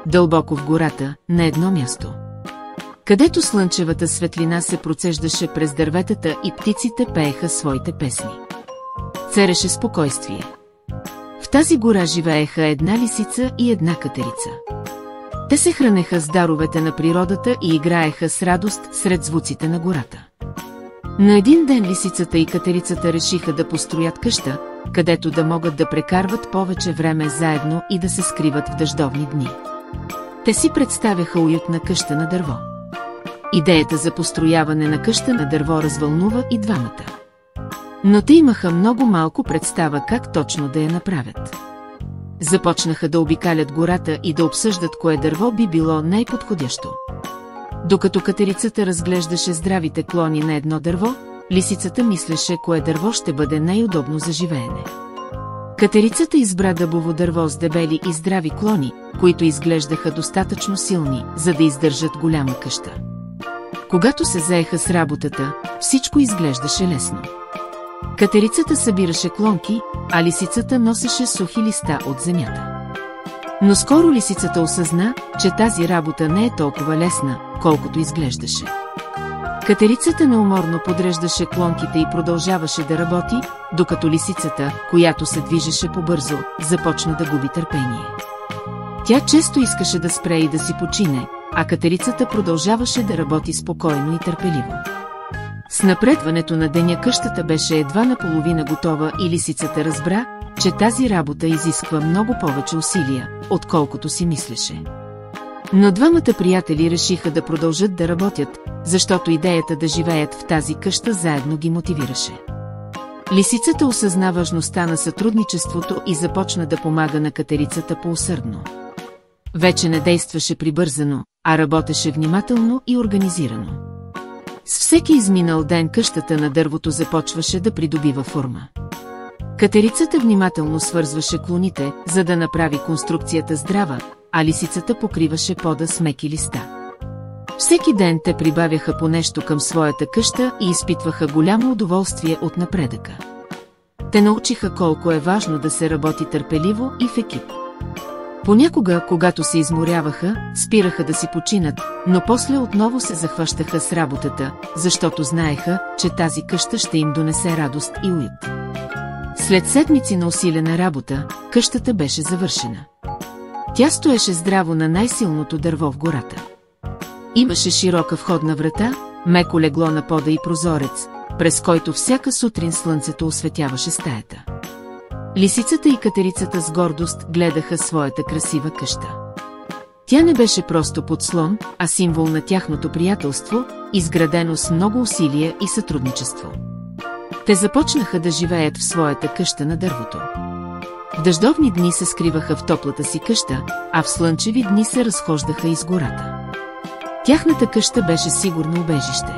дълбоко в гората, на едно място, където слънчевата светлина се процеждаше през дърветата и птиците пееха своите песни. Цареше спокойствие. В тази гора живееха една лисица и една катерица. Те се хранеха с даровете на природата и играеха с радост сред звуците на гората. На един ден лисицата и катерицата решиха да построят къща, където да могат да прекарват повече време заедно и да се скриват в дъждовни дни. Те си представяха уютна къща на дърво. Идеята за построяване на къща на дърво развълнува и двамата. Но те имаха много малко представа как точно да я направят. Започнаха да обикалят гората и да обсъждат кое дърво би било най-подходящо. Докато катерицата разглеждаше здравите клони на едно дърво, лисицата мислеше кое дърво ще бъде най-удобно за живеене. Катерицата избра дъбово дърво с дебели и здрави клони, които изглеждаха достатъчно силни, за да издържат голяма къща. Когато се заеха с работата, всичко изглеждаше лесно. Катерицата събираше клонки, а лисицата носеше сухи листа от земята. Но скоро лисицата осъзна, че тази работа не е толкова лесна, колкото изглеждаше. Катерицата неуморно подреждаше клонките и продължаваше да работи, докато лисицата, която се движеше побързо, започна да губи търпение. Тя често искаше да спре и да си почине, а катерицата продължаваше да работи спокойно и търпеливо. С напредването на деня къщата беше едва наполовина готова и лисицата разбра, че тази работа изисква много повече усилия, отколкото си мислеше. Но двамата приятели решиха да продължат да работят, защото идеята да живеят в тази къща заедно ги мотивираше. Лисицата осъзна важността на сътрудничеството и започна да помага на катерицата поусърдно. Вече не действаше прибързано, а работеше внимателно и организирано. С всеки изминал ден къщата на дървото започваше да придобива форма. Катерицата внимателно свързваше клоните, за да направи конструкцията здрава, а лисицата покриваше пода с меки листа. Всеки ден те прибавяха по нещо към своята къща и изпитваха голямо удоволствие от напредъка. Те научиха колко е важно да се работи търпеливо и в екип. Понякога, когато се изморяваха, спираха да си починат, но после отново се захващаха с работата, защото знаеха, че тази къща ще им донесе радост и уют. След седмици на усилена работа, къщата беше завършена. Тя стоеше здраво на най-силното дърво в гората. Имаше широка входна врата, меко легло на пода и прозорец, през който всяка сутрин слънцето осветяваше стаята. Лисицата и катерицата с гордост гледаха своята красива къща. Тя не беше просто подслон, а символ на тяхното приятелство, изградено с много усилия и сътрудничество. Те започнаха да живеят в своята къща на дървото. В дъждовни дни се скриваха в топлата си къща, а в слънчеви дни се разхождаха из гората. Тяхната къща беше сигурно убежище.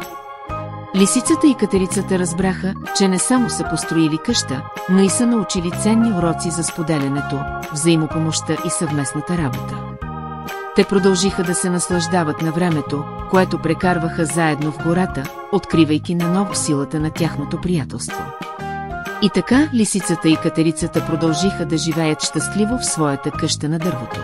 Лисицата и катерицата разбраха, че не само са построили къща, но и са научили ценни уроци за споделянето, взаимопомощта и съвместната работа. Те продължиха да се наслаждават на времето, което прекарваха заедно в гората, откривайки наново силата на тяхното приятелство. И така лисицата и катерицата продължиха да живеят щастливо в своята къща на дървото.